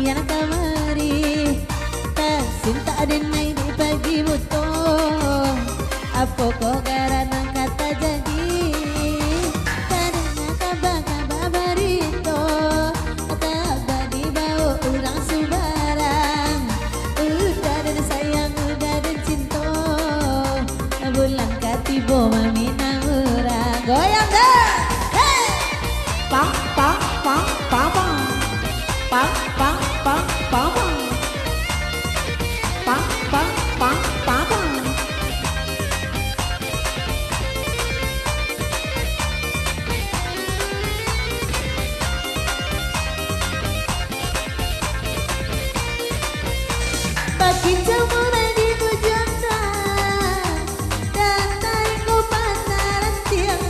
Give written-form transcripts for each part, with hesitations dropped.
kian kamari tak cinta denai di pagi buto apa kok karena kata jadi karena kabar barito tak dibawa orang sembarang udah dan sayang udah dan cinta bulan katibo mamina orang goyang deh hey pang pang pang pang pang pang pang pang pang pang pang pang pang bagi jamuran di ujung dan tarik pasaran tiang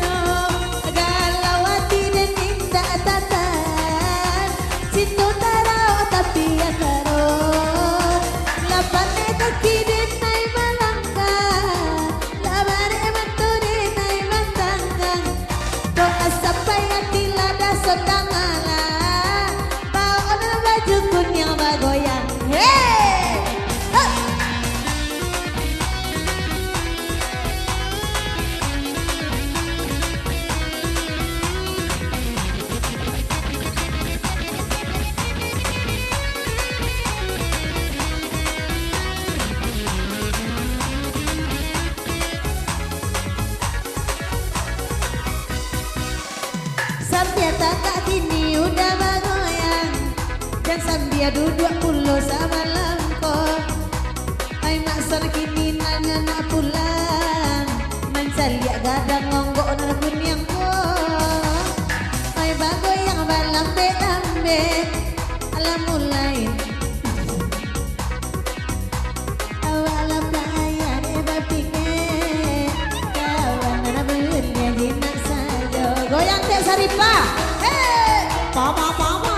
galawati dan indah tatan cinta tarau tapi ya taro lapane kaki denai malangka labare mantu denai matanggang doa sampai hati lada sotangala bawa baju kunyang bagoyang hey sampai tak kini udah bagoyang dan sambil duduk pulau sama lampo ay maksar kini nanya nak pulang mencaliak gadang ngonggok na kunyang ko ay bagoyang balambe-lambe alam mulai awalam daya deba pikir kawan na belia jinak saja goyang teh Saripa hey mama mama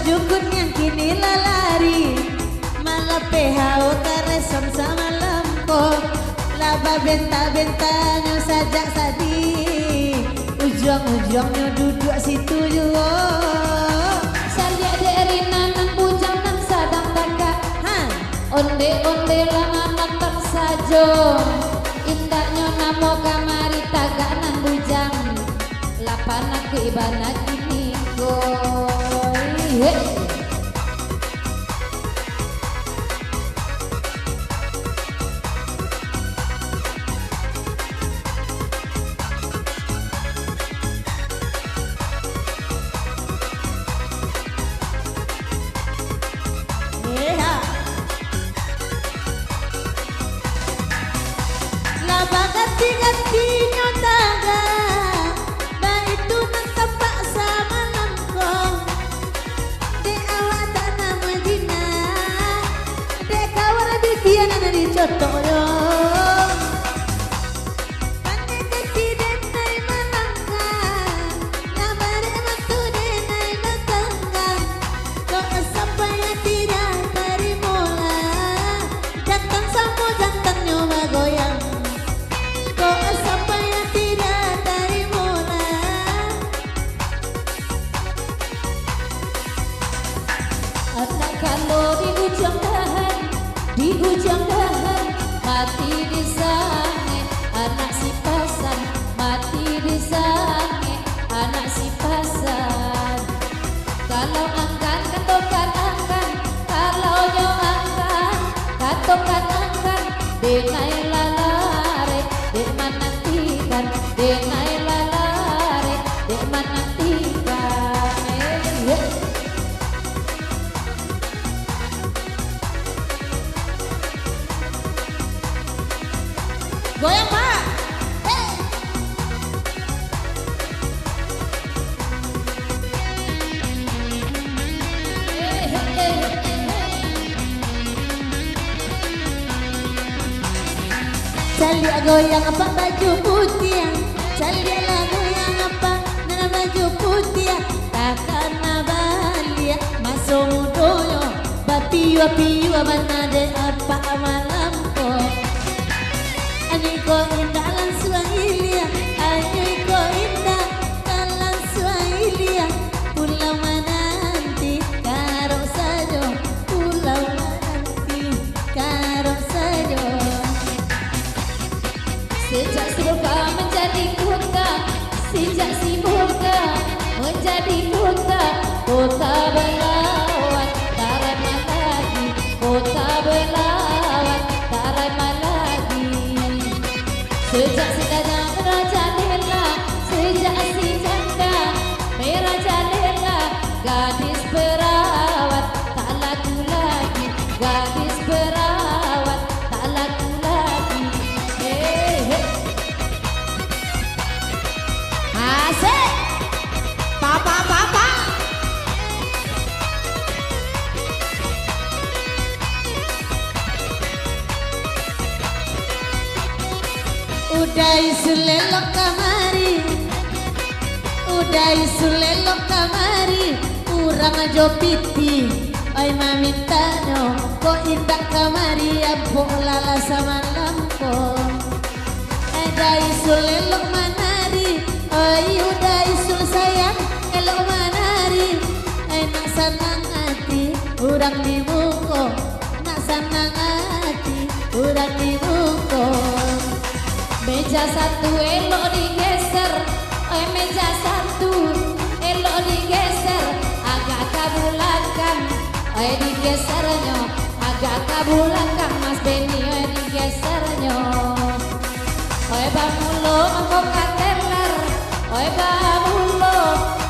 jukun yang kini lalari malah PHO kareson sama lampo laba benta-bentanya sajak sadi ujung-ujungnya duduk situ juga salia dari nanang bujang nang sadang kakak onde-onde langanan tak sajo indahnya namo kamari tagak nang bujang lapan aku ibana kini goy ganti-gantinya tangga bah itu nang tapak sama langkong de awak tanah Madina de kawan bibian ana di cotoyo pane kaki denai malangka labare mantu denai matanggang kok sampai tidak dari mula jantan sama jantannya bagoyang sampai tidak dari mula anak kalau di ujung dahan mati di sana anak si pasan mati di sana denai lalare dek menantikan, denai lalare dek menantikan. Goyang Pak. Calia goyang apa baju putih, calia goyang apa nana baju putih, takkan nabalia masuk mudoyo, bapiu mana de apa malamko, aniko indah lan Swahili, aniko indah lan Swahili, pulau menanti karo sajo, pulau menanti karo sajo. Sejak surga menjadi kota, sejak si surga menjadi kota, kota berlawan tak ramai lagi, kota berlawan tak ramai lagi. Sejak si dada merajalela, sejak si janda merajalela, gadis perawat tak laku lagi, gadis perawat tak laku lagi. Asik, papa. Udah isu lelok kamari, udah isu lelok kamari, kurang aja piti, oi mamintano, kok indah kamari, abok lala sama lampo. Udah isu lelok manari, oi udah isu sayang, elok manari, nak senang hati, urang di muko, nak senang hati, urang di muko. Meja satu elok digeser, meja satu elok digeser, agak kabulakan, digesernya, agak kabulakan Mas Beni, digesernya. Bamulo mangko katelar, bamulo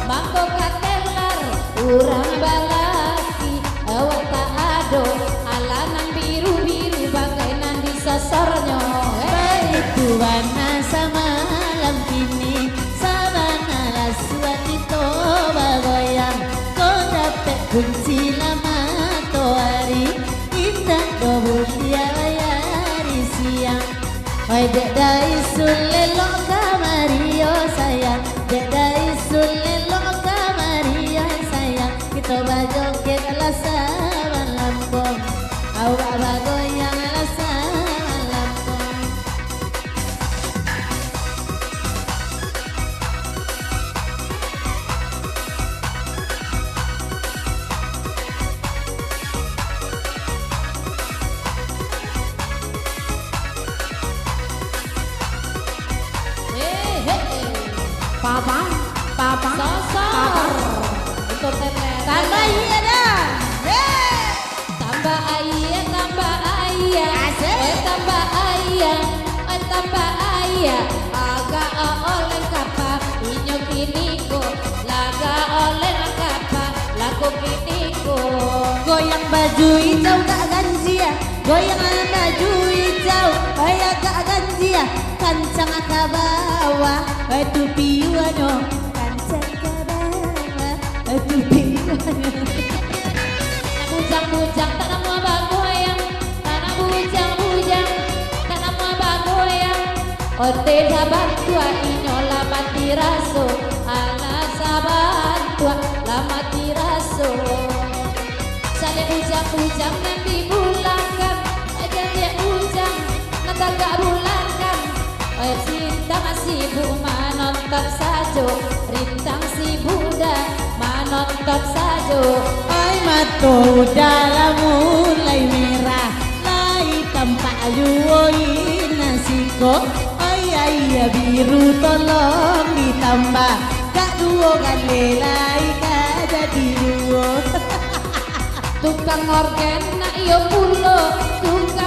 mangko katelar, urang balaki, awak tak ado, alanan biru-biru bagainan disesornya. Itu warna sama malam kini, sabana laswati toba goyang, kau dapat kunci lama toari, indah dobulia bayari siang. Oi deda isul lelok kamari yo sayang, deda isul lelok kamari yo sayang, kita bajoget lasaban lambong, awak bagoyang lasaban lambong. Papa, sosor, untuk teler. Tambah iya dah, tambah ayah, tambah ayah, agak oleh kapa, inyo kiniko, laga oleh kapa, laku kiniko. Goyang baju hijau gak ganjia, goyang baju hijau, kayak gak ganjia, kancang ke bawah, itu piuanyo. Bujang-bujang tanah mau bagoyang, tanah bujang-bujang tanah mau bagoyang. Ote saban tua inyola mati raso, ala saban tua lama tiraso. Sale bujang-bujang nanti bulankan, aja dia bujang nanti gak bulankan. Cinta masih bu manonton sajo, rintang si Buddha manonton sajo. Oi mato udah mulai merah, lai tampak yuoi nasiko. Oi ayah biru tolong ditambah, kak duo kali lai kak jadi duo. Tukang organ nak yo pulo, tukang